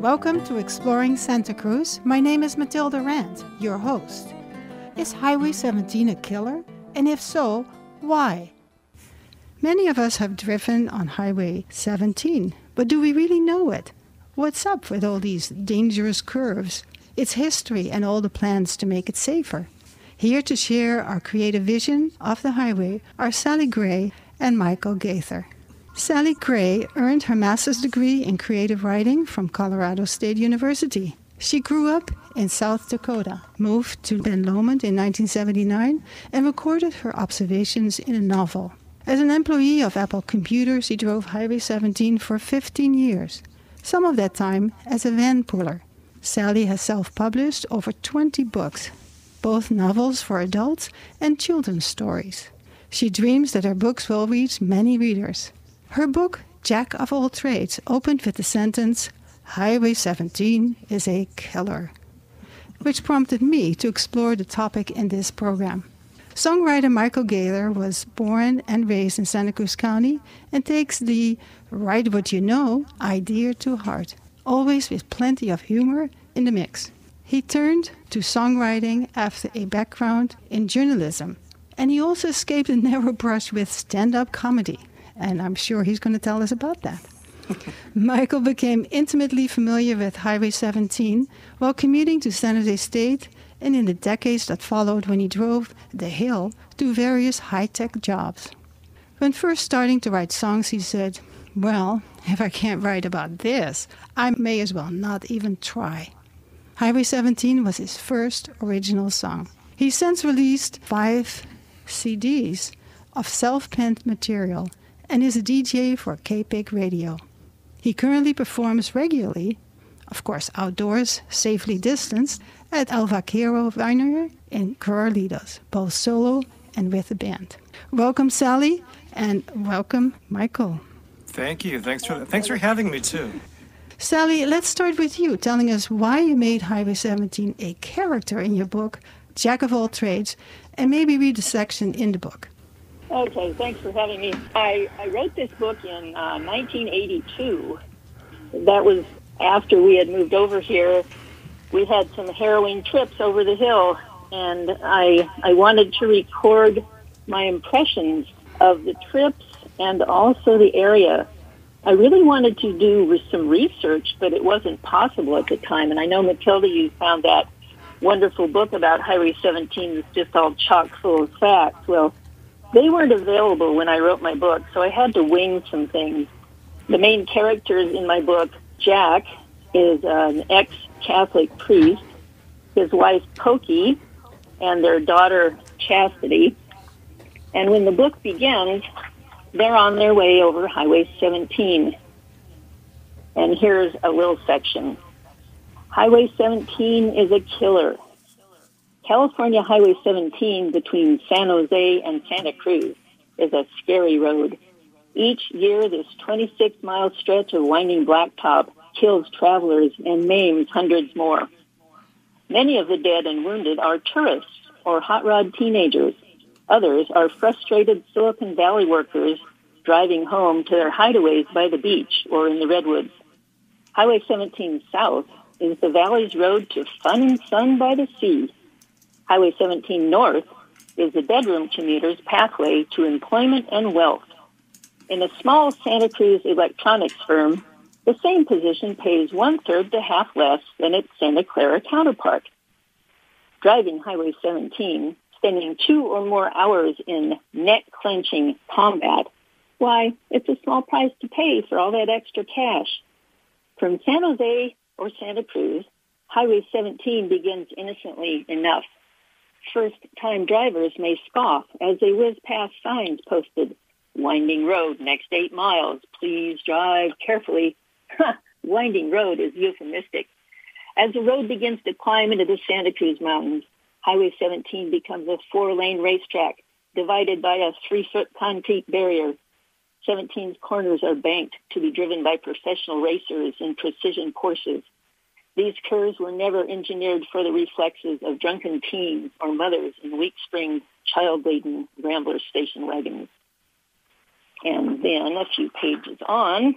Welcome to Exploring Santa Cruz. My name is Mathilde, your host. Is Highway 17 a killer? And if so, why? Many of us have driven on Highway 17, but do we really know it? What's up with all these dangerous curves, its history, and all the plans to make it safer? Here to share our creative vision of the highway are Sally Gray and Michael Gaither. Sally Gray earned her master's degree in creative writing from Colorado State University. She grew up in South Dakota, moved to Ben Lomond in 1979, and recorded her observations in a novel. As an employee of Apple Computer, she drove Highway 17 for 15 years, some of that time as a van puller. Sally has self-published over 20 books, both novels for adults and children's stories. She dreams that her books will reach many readers. Her book, Jack of All Trades, opened with the sentence, "Highway 17 is a killer," which prompted me to explore the topic in this program. Songwriter Michael Gaither was born and raised in Santa Cruz County and takes the "write what you know" idea to heart, always with plenty of humor in the mix. He turned to songwriting after a background in journalism, and he also escaped a narrow brush with stand-up comedy. And I'm sure he's going to tell us about that. Michael became intimately familiar with Highway 17 while commuting to San Jose State and in the decades that followed when he drove the hill to various high-tech jobs. When first starting to write songs, he said, "Well, if I can't write about this, I may as well not even try." Highway 17 was his first original song. He's since released 5 CDs of self-penned material and is a DJ for KPIG Radio. He currently performs regularly, of course outdoors, safely distanced, at El Vaquero Winery in Corralitos, both solo and with a band. Welcome, Sally, and welcome, Michael. Thank you. Thanks for having me, too. Sally, let's start with you, telling us why you made Highway 17 a character in your book, Jack of All Trades, and maybe read the section in the book. Okay, thanks for having me. I wrote this book in 1982. That was after we had moved over here. We had some harrowing trips over the hill, and I wanted to record my impressions of the trips and also the area. I really wanted to do some research, but it wasn't possible at the time. And I know, Mathilde, you found that wonderful book about Highway 17 that's just all chock full of facts. Well, they weren't available when I wrote my book, so I had to wing some things. The main characters in my book, Jack, is an ex-Catholic priest, his wife, Pokey, and their daughter, Chastity. And when the book begins, they're on their way over Highway 17. And here's a little section. Highway 17 is a killer. California Highway 17 between San Jose and Santa Cruz is a scary road. Each year, this 26-mile stretch of winding blacktop kills travelers and maims hundreds more. Many of the dead and wounded are tourists or hot rod teenagers. Others are frustrated Silicon Valley workers driving home to their hideaways by the beach or in the redwoods. Highway 17 South is the valley's road to fun and sun by the sea. Highway 17 North is the bedroom commuter's pathway to employment and wealth. In a small Santa Cruz electronics firm, the same position pays 1/3 to half less than its Santa Clara counterpart. Driving Highway 17, spending 2 or more hours in neck-clenching combat, why, it's a small price to pay for all that extra cash. From San Jose or Santa Cruz, Highway 17 begins innocently enough. First-time drivers may scoff as they whiz past signs posted, "Winding road, next 8 miles, please drive carefully." Winding road is euphemistic. As the road begins to climb into the Santa Cruz Mountains, Highway 17 becomes a 4-lane racetrack divided by a 3-foot concrete barrier. 17's corners are banked to be driven by professional racers in precision Porsches. These curves were never engineered for the reflexes of drunken teens or mothers in weak-springed, child-laden Rambler station wagons. And then a few pages on,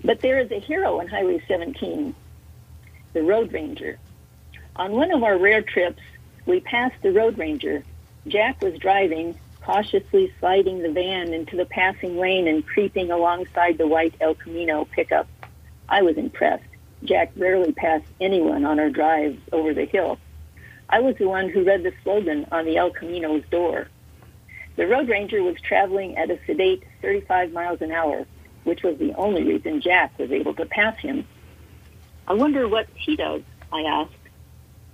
but there is a hero on Highway 17, the Road Ranger. On one of our rare trips, we passed the Road Ranger. Jack was driving, cautiously sliding the van into the passing lane and creeping alongside the white El Camino pickup. I was impressed. Jack rarely passed anyone on our drives over the hill. I was the one who read the slogan on the El Camino's door. The Road Ranger was traveling at a sedate 35 miles an hour, which was the only reason Jack was able to pass him. I wonder what he does, I asked.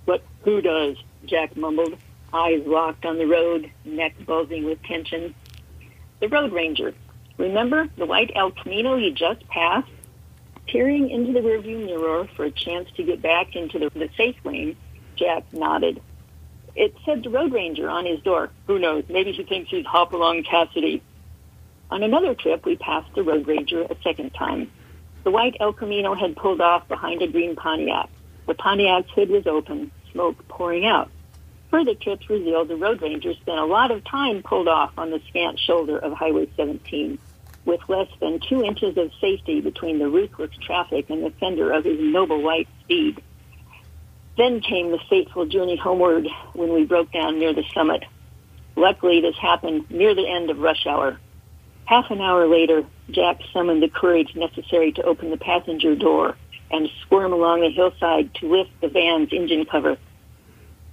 What who does? Jack mumbled, eyes locked on the road, neck buzzing with tension. The Road Ranger. Remember the white El Camino you just passed? Peering into the rearview mirror for a chance to get back into the safe lane, Jack nodded. It said the Road Ranger on his door. Who knows? Maybe he thinks he's Hopalong Cassidy. On another trip, we passed the Road Ranger a second time. The white El Camino had pulled off behind a green Pontiac. The Pontiac's hood was open, smoke pouring out. Further trips revealed the Road Ranger spent a lot of time pulled off on the scant shoulder of Highway 17, with less than 2 inches of safety between the ruthless traffic and the fender of his noble white steed. Then came the fateful journey homeward when we broke down near the summit. Luckily, this happened near the end of rush hour. Half an hour later, Jack summoned the courage necessary to open the passenger door and squirm along the hillside to lift the van's engine cover.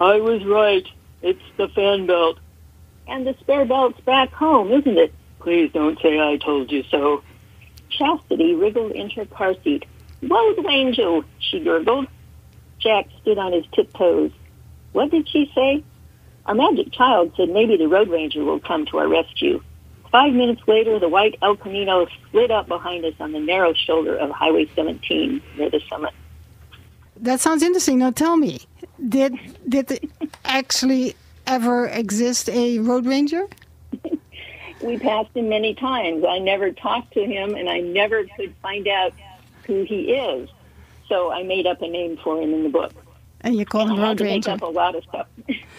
I was right. It's the fan belt. And the spare belt's back home, isn't it? Please don't say I told you so. Chastity wriggled in her car seat. Road Ranger, she gurgled. Jack stood on his tiptoes. What did she say? Our magic child said maybe the Road Ranger will come to our rescue. 5 minutes later, the white El Camino slid up behind us on the narrow shoulder of Highway 17 near the summit. That sounds interesting. Now tell me, did there actually ever exist a Road Ranger? We passed him many times. I never talked to him, and I never could find out who he is. So I made up a name for him in the book. And you call him Road Ranger? I make up a lot of stuff.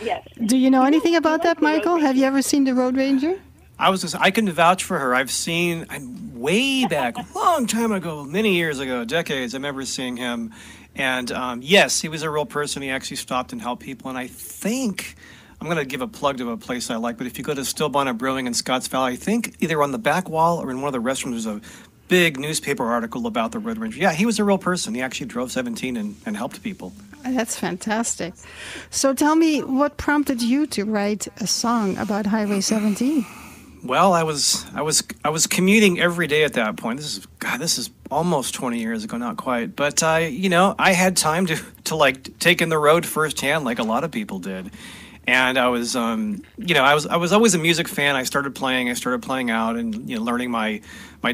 Yes. Do you know anything about that, Michael? Have you ever seen the Road Ranger? I can vouch for her. I'm way back, a long time ago, many years ago, decades, I remember seeing him. And yes, he was a real person. He actually stopped and helped people. And I think, I'm going to give a plug to a place I like, but if you go to Still Bonnet Brewing in Scotts Valley, I think either on the back wall or in one of the restrooms, there's a big newspaper article about the Road Ranger. Yeah, he was a real person. He actually drove 17 and helped people. That's fantastic. So tell me, what prompted you to write a song about Highway 17? Well, I was commuting every day at that point. This is almost 20 years ago, not quite. But I had time to like take in the road firsthand, like a lot of people did. And I was always a music fan. I started playing out, and learning my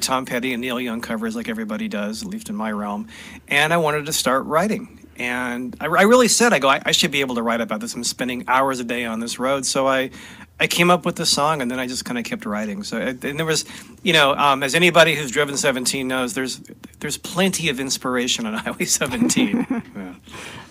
Tom Petty and Neil Young covers, like everybody does, at least in my realm. And I wanted to start writing. And I really said, I should be able to write about this. I'm spending hours a day on this road, so I came up with the song, and then I just kind of kept writing. So, and there was, as anybody who's driven 17 knows, there's plenty of inspiration on Highway 17. Yeah.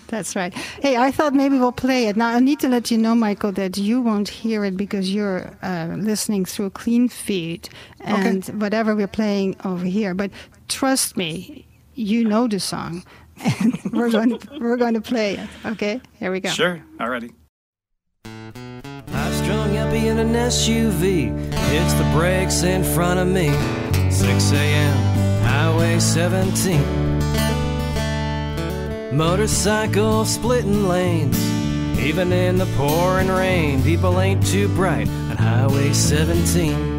That's right. Hey, I thought maybe we'll play it. Now, I need to let you know, Michael, that you won't hear it because you're listening through a clean feed and whatever we're playing over here. But trust me, you know the song, and we're going to play it. Okay, here we go. Sure, alrighty. High-strung yuppie in an SUV hits the brakes in front of me. 6 a.m., Highway 17. Motorcycle splitting lanes. Even in the pouring rain, people ain't too bright on Highway 17.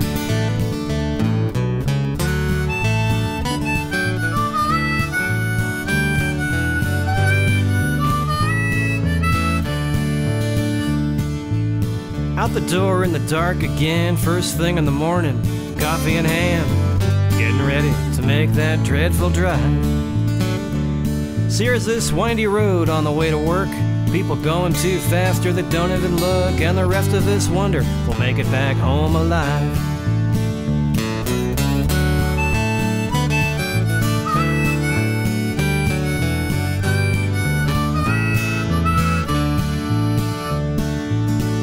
Out the door in the dark again, first thing in the morning, coffee in hand, getting ready to make that dreadful drive. So here's this windy road on the way to work, people going too fast or they don't even look, and the rest of us wonder we'll make it back home alive.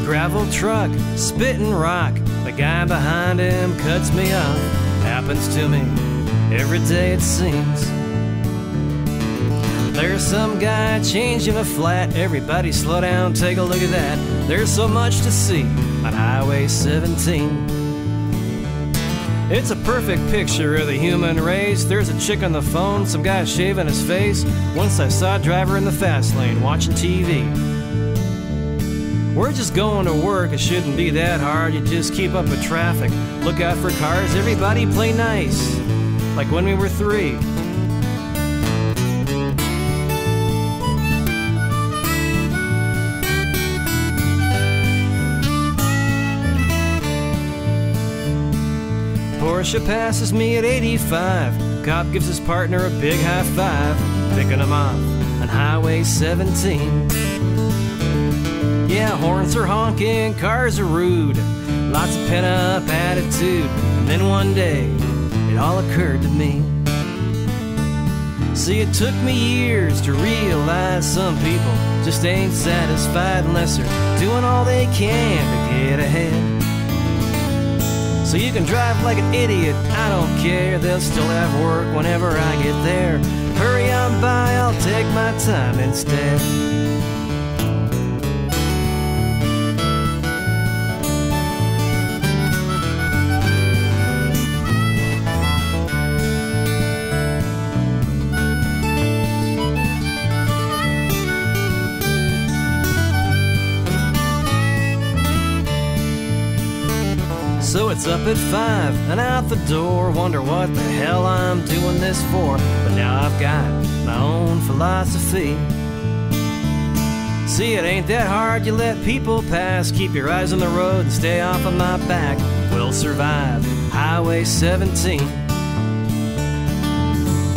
Gravel truck, spitting rock, the guy behind him cuts me off. Happens to me every day it seems. There's some guy changing a flat. Everybody slow down, take a look at that. There's so much to see on Highway 17. It's a perfect picture of the human race. There's a chick on the phone, some guy shaving his face. Once I saw a driver in the fast lane watching TV. We're just going to work, it shouldn't be that hard. You just keep up with traffic, look out for cars, everybody play nice, like when we were 3. Porsche passes me at 85. Cop gives his partner a big high five, picking him off on Highway 17. Yeah, horns are honking, cars are rude, lots of pent-up attitude. And then one day, it all occurred to me. See, it took me years to realize some people just ain't satisfied unless they're doing all they can to get ahead. So you can drive like an idiot, I don't care. They'll still have work whenever I get there. Hurry on by, I'll take my time instead. So it's up at 5 and out the door. Wonder what the hell I'm doing this for. But now I've got my own philosophy. See, it ain't that hard, you let people pass. Keep your eyes on the road and stay off of my back. We'll survive Highway 17.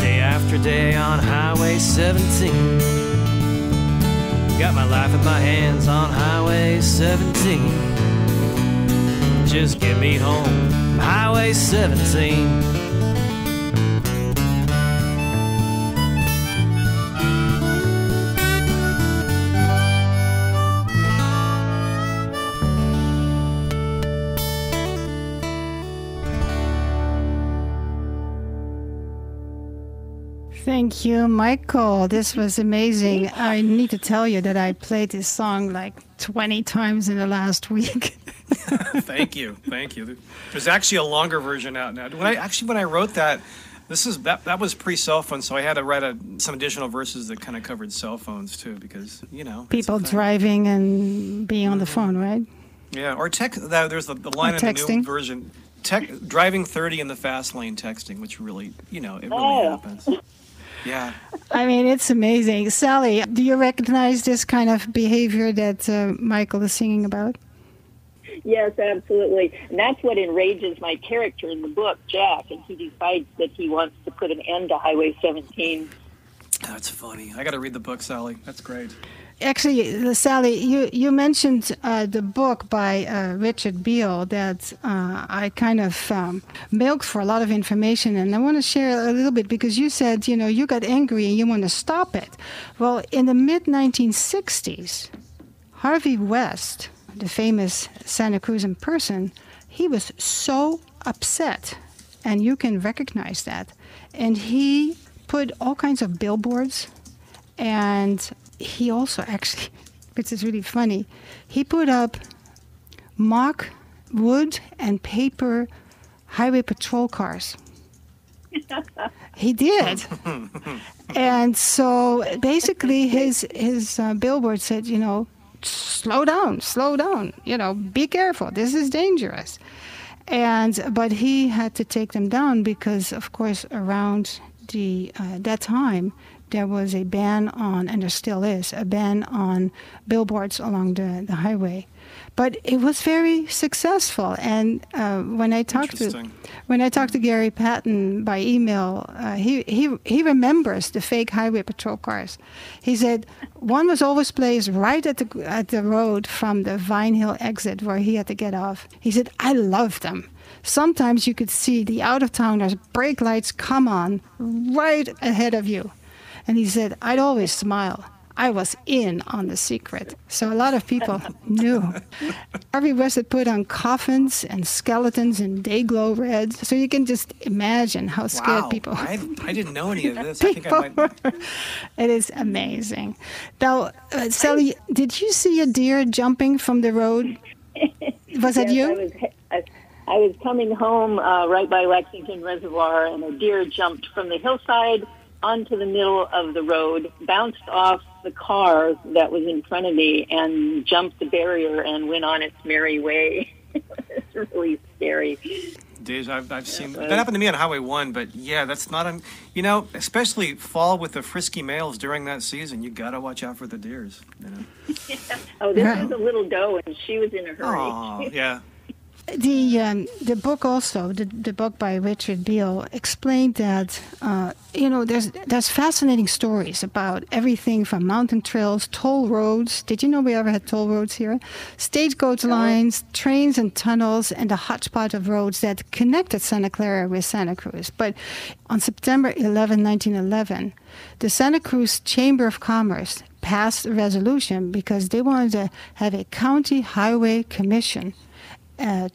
Day after day on Highway 17. Got my life in my hands on Highway 17. Just get me home from Highway 17. Thank you, Michael. This was amazing. I need to tell you that I played this song like 20 times in the last week. Thank you. There's actually a longer version out now. When I wrote that, that was pre-cell phone, so I had to write some additional verses that kind of covered cell phones too, because people driving and being on the phone, right? Yeah, or there's the line in the new version, driving 30 in the fast lane texting, which really, it really happens. Yeah. I mean, it's amazing. Sally, do you recognize this kind of behavior that Michael is singing about? Yes, absolutely. And that's what enrages my character in the book, Jack, and he decides that he wants to put an end to Highway 17. That's funny. I got to read the book, Sally. That's great. Actually, Sally, you mentioned the book by Richard Beal that I kind of milked for a lot of information, and I want to share a little bit because you said, you got angry and you want to stop it. Well, in the mid-1960s, Harvey West, the famous Santa Cruz person, he was so upset, and you can recognize that. And he put all kinds of billboards, and he also actually, which is really funny, he put up mock wood and paper highway patrol cars. He did. And so basically his billboard said, slow down, be careful, this is dangerous. But he had to take them down because, of course, around that time, there was a ban on, and there still is, a ban on billboards along the highway. But it was very successful. And when I talked to Gary Patton by email, he remembers the fake highway patrol cars. He said one was always placed right at the road from the Vine Hill exit where he had to get off. He said, I loved them. Sometimes you could see the out-of-towners' brake lights come on right ahead of you. And he said, I'd always smile. I was in on the secret. So a lot of people knew. Harvey West had put on coffins and skeletons in day-glow red. So you can just imagine how scared people were. I didn't know any of this. I think I might. It is amazing. Now, Sally, did you see a deer jumping from the road? Was that you? I was coming home right by Lexington Reservoir, and a deer jumped from the hillside onto the middle of the road, bounced off the car that was in front of me, and jumped the barrier and went on its merry way. It's really scary. Days I've seen that happened to me on Highway 1, but yeah, that's not especially fall with the frisky males during that season. You got to watch out for the deers. Oh, this was a little doe, and she was in a hurry. Oh, yeah. The book also, the book by Richard Beal, explained that there's fascinating stories about everything from mountain trails, toll roads. Did you know we ever had toll roads here? Stagecoach lines, trains and tunnels, and a hodgepodge of roads that connected Santa Clara with Santa Cruz. But on September 11, 1911, the Santa Cruz Chamber of Commerce passed a resolution because they wanted to have a county highway commission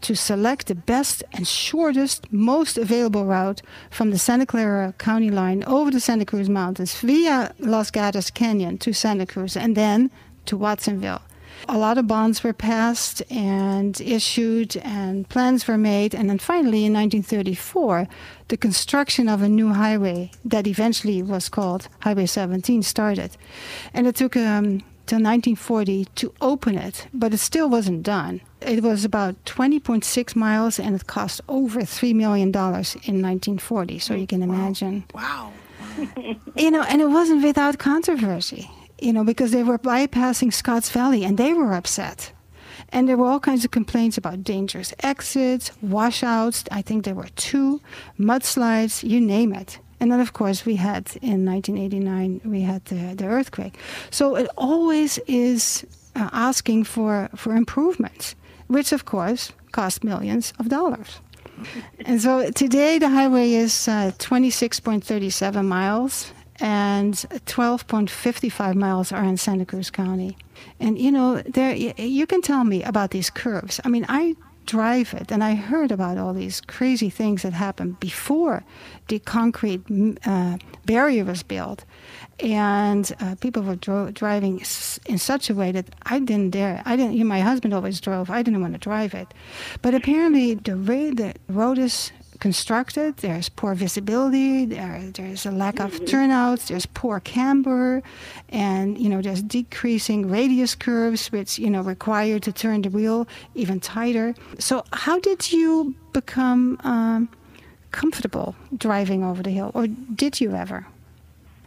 to select the best and shortest, most available route from the Santa Clara County line over the Santa Cruz Mountains via Los Gatos Canyon to Santa Cruz and then to Watsonville. A lot of bonds were passed and issued and plans were made. And then finally, in 1934, the construction of a new highway that eventually was called Highway 17 started. And it took till 1940 to open it, but it still wasn't done. It was about 20.6 miles, and it cost over $3 million in 1940, so you can imagine. Wow. And it wasn't without controversy, because they were bypassing Scotts Valley, and they were upset. And there were all kinds of complaints about dangerous exits, washouts, I think there were 2, mudslides, you name it. And then, of course, we had, in 1989, we had the earthquake. So it always is asking for improvements, which, of course, cost millions of dollars. And so today the highway is 26.37 miles, and 12.55 miles are in Santa Cruz County. And, you can tell me about these curves. I mean, I drive it, and I heard about all these crazy things that happened before the concrete barrier was built, and people were driving in such a way that I didn't dare. My husband always drove. I didn't want to drive it, but apparently the way the road is constructed, there's poor visibility, there's a lack of turnouts, there's poor camber, and there's decreasing radius curves, which require to turn the wheel even tighter. So how did you become comfortable driving over the hill, or did you ever?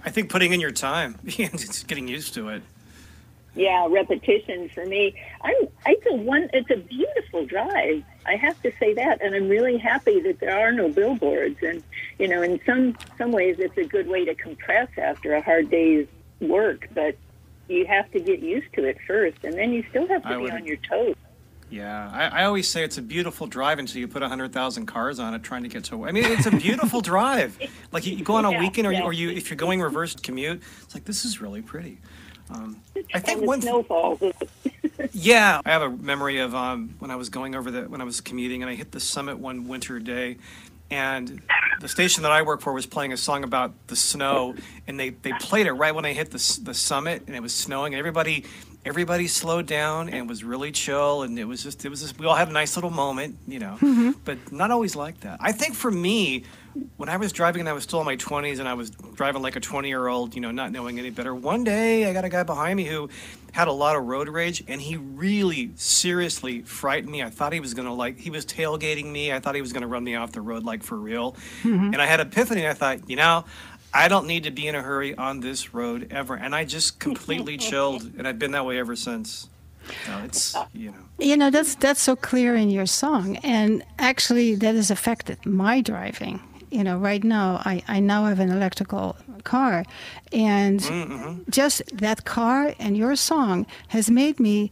I think putting in your time, just getting used to it. Yeah, repetition for me. It's a beautiful drive. I have to say that, and I'm really happy that there are no billboards. And in some ways, it's a good way to compress after a hard day's work. But you have to get used to it first, and then you still have to be on your toes. Yeah, I always say it's a beautiful drive until you put 100,000 cars on it trying to get to. I mean, it's a beautiful drive. Like you go on a weekend, or you if you're going reverse commute, it's like this is really pretty. I think and the snowfall. Yeah, I have a memory of when I was when I was commuting, and I hit the summit one winter day, and the station that I work for was playing a song about the snow, and they played it right when I hit the summit, and it was snowing, and everybody slowed down and was really chill, and it was just we all had a nice little moment, but not always like that. I think for me, when I was driving and I was still in my 20s and I was driving like a 20-year-old, not knowing any better, one day I got a guy behind me who had a lot of road rage, and he really seriously frightened me. I thought he was going to he was tailgating me. I thought he was going to run me off the road for real. Mm-hmm. And I had an epiphany. I thought, I don't need to be in a hurry on this road ever. And I just completely chilled, and I've been that way ever since. It's, that's so clear in your song. And actually, that has affected my driving. Right now, I now have an electrical car. And just that car and your song has made me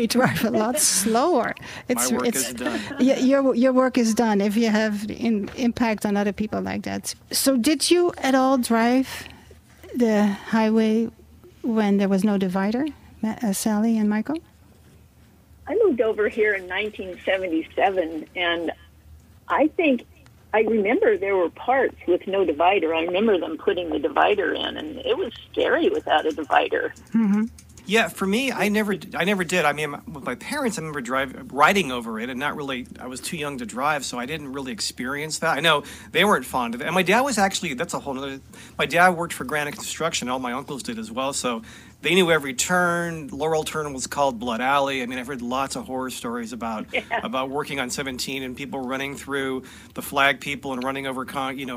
drive a lot slower. My work is done. Your work is done if you have impact on other people like that. So did you at all drive the highway when there was no divider, Sally and Michael? I moved over here in 1977, and I remember there were parts with no divider. I remember them putting the divider in, and it was scary without a divider. Mm-hmm. Yeah, for me, I never did. I mean, with my parents, I remember riding over it, and not really. I was too young to drive, so I didn't really experience that. I know they weren't fond of it, and my dad was actually. That's a whole other. My dad worked for Granite Construction. All my uncles did as well, so they knew every turn. Laurel Turn was called Blood Alley. I mean, I've heard lots of horror stories about working on 17 and people running through the flag people and running over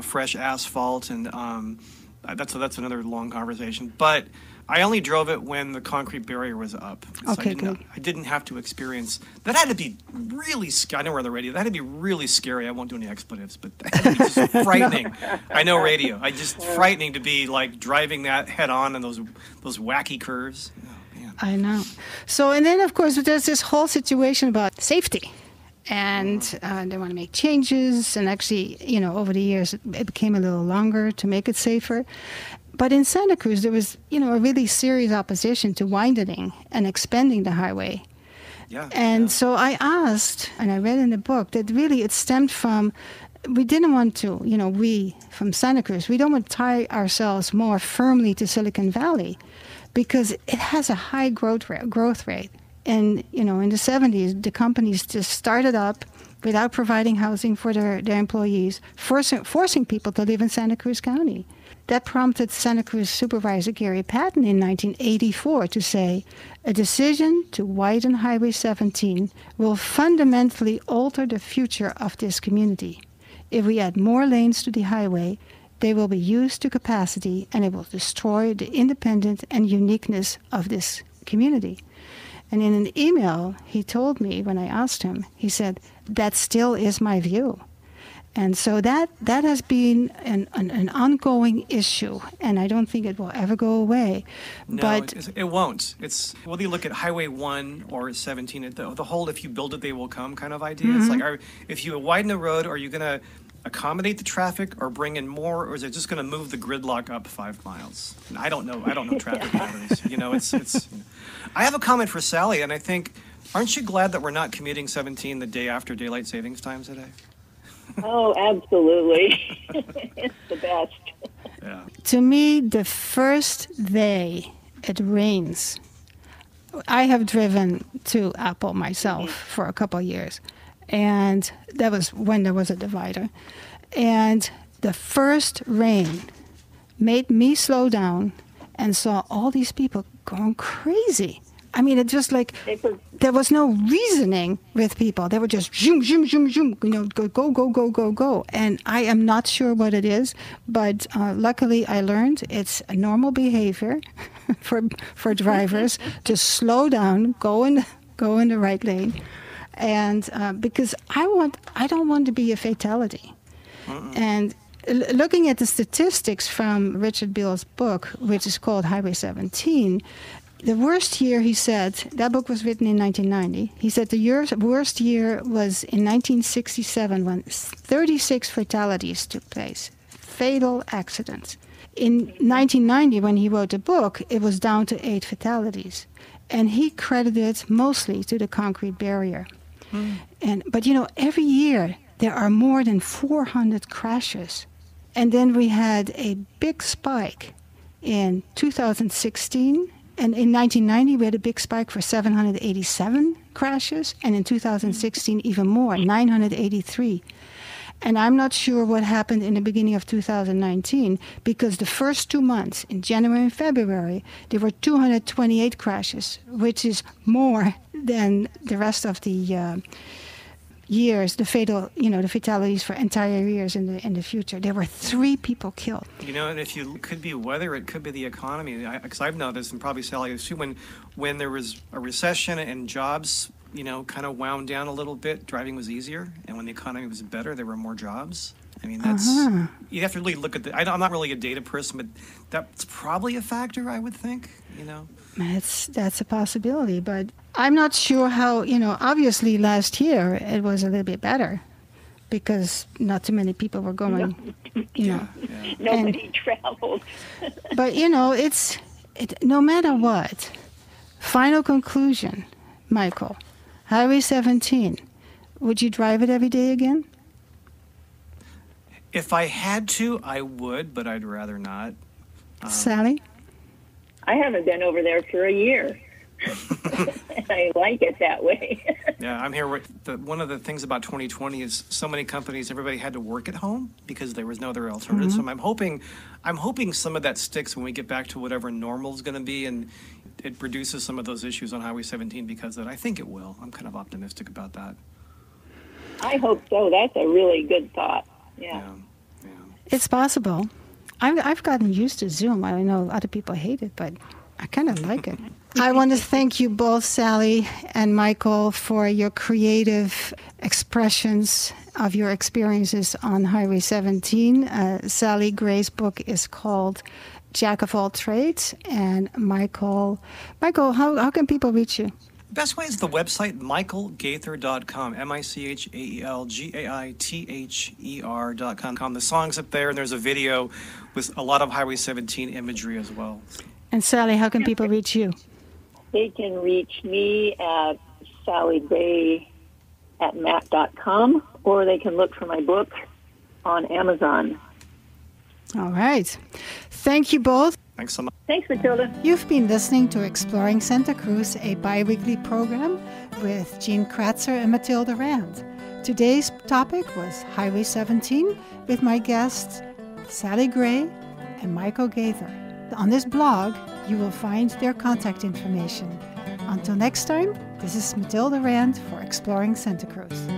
fresh asphalt, and that's another long conversation. But I only drove it when the concrete barrier was up. So okay, good. I didn't have to experience that. Had to be really scary. I know we're on the radio. That had to be really scary. I won't do any expletives, but that had to be just frightening. I know radio. Frightening to be like driving that head on and those wacky curves. Oh, man. I know. So, and then of course there's this whole situation about safety. And they want to make changes, and actually, over the years, it became a little longer to make it safer. But in Santa Cruz, there was, a really serious opposition to widening and expanding the highway. Yeah. And so I asked, and I read in the book, that really it stemmed from, we didn't want to, we from Santa Cruz, we don't want to tie ourselves more firmly to Silicon Valley because it has a high growth rate. And, in the 70s, the companies just started up without providing housing for their employees, forcing people to live in Santa Cruz County. That prompted Santa Cruz Supervisor Gary Patton in 1984 to say, a decision to widen Highway 17 will fundamentally alter the future of this community. If we add more lanes to the highway, they will be used to capacity and it will destroy the independence and uniqueness of this community. And in an email he told me when I asked him, he said, that still is my view. And so that has been an ongoing issue, and I don't think it will ever go away. No, but it won't. It's whether you look at Highway 1 or 17, the whole if you build it, they will come kind of idea. Mm-hmm. It's like, if you widen the road, are you going to accommodate the traffic or bring in more, or is it just going to move the gridlock up 5 miles? And I don't know traffic patterns. It's I have a comment for Sally, and I think, aren't you glad that we're not commuting 17 the day after daylight savings time today? Oh, absolutely. It's the best. Yeah. To me, the first day it rains, I have driven to Apple myself for a couple of years, and that was when there was a divider. And the first rain made me slow down and saw all these people going crazy. I mean, it just like, there was no reasoning with people. They were just zoom, zoom, zoom, zoom, go. And I am not sure what it is, but luckily I learned it's a normal behavior for drivers to slow down, go in the right lane. And because I don't want to be a fatality. And looking at the statistics from Richard Beal's book, which is called Highway 17, the worst year, he said, that book was written in 1990. He said the worst year was in 1967 when 36 fatalities took place, fatal accidents. In 1990, when he wrote the book, it was down to 8 fatalities. And he credited it mostly to the concrete barrier. But every year there are more than 400 crashes. And then we had a big spike in 2016. And in 1990, we had a big spike for 787 crashes. And in 2016, even more, 983. And I'm not sure what happened in the beginning of 2019, because the first 2 months, in January and February, there were 228 crashes, which is more than the rest of the years, the fatalities for entire years in the future. There were 3 people killed. And if you could be weather, it could be the economy. Because I've noticed, and probably Sally too, when there was a recession and jobs, kind of wound down a little bit, driving was easier, and when the economy was better, there were more jobs. I mean, that's you have to really look at I'm not really a data person, but that's probably a factor, I would think. That's a possibility, but I'm not sure how. Obviously last year it was a little bit better because not too many people were going. Nobody traveled. But No matter what, final conclusion, Michael, Highway 17, would you drive it every day again? If I had to, I would, but I'd rather not. Sally? I haven't been over there for a year. And I like it that way. Yeah, I'm here. One of the things about 2020 is so many companies, everybody had to work at home because there was no other alternative. Mm-hmm. So I'm hoping some of that sticks when we get back to whatever normal is going to be, and it reduces some of those issues on Highway 17 because of that. I think it will. I'm kind of optimistic about that. I hope so. That's a really good thought. Yeah. It's possible. I've gotten used to Zoom. I know other people hate it, but I kind of like it. I want to thank you both, Sally and Michael, for your creative expressions of your experiences on Highway 17. Sally Gray's book is called Jack of All Trades. And Michael, how can people reach you? Best way is the website, michaelgaither.com, michaelgaither.com. The song's up there, and there's a video with a lot of Highway 17 imagery as well. And Sally, how can people reach you? They can reach me at sallygray@mac.com, or they can look for my book on Amazon. All right. Thank you both. Thanks so much. Thanks, Matilda. You've been listening to Exploring Santa Cruz, a bi-weekly program with Jean Kratzer and Matilda Rand. Today's topic was Highway 17 with my guests Sally Gray and Michael Gaither. On this blog, you will find their contact information. Until next time, this is Matilda Rand for Exploring Santa Cruz.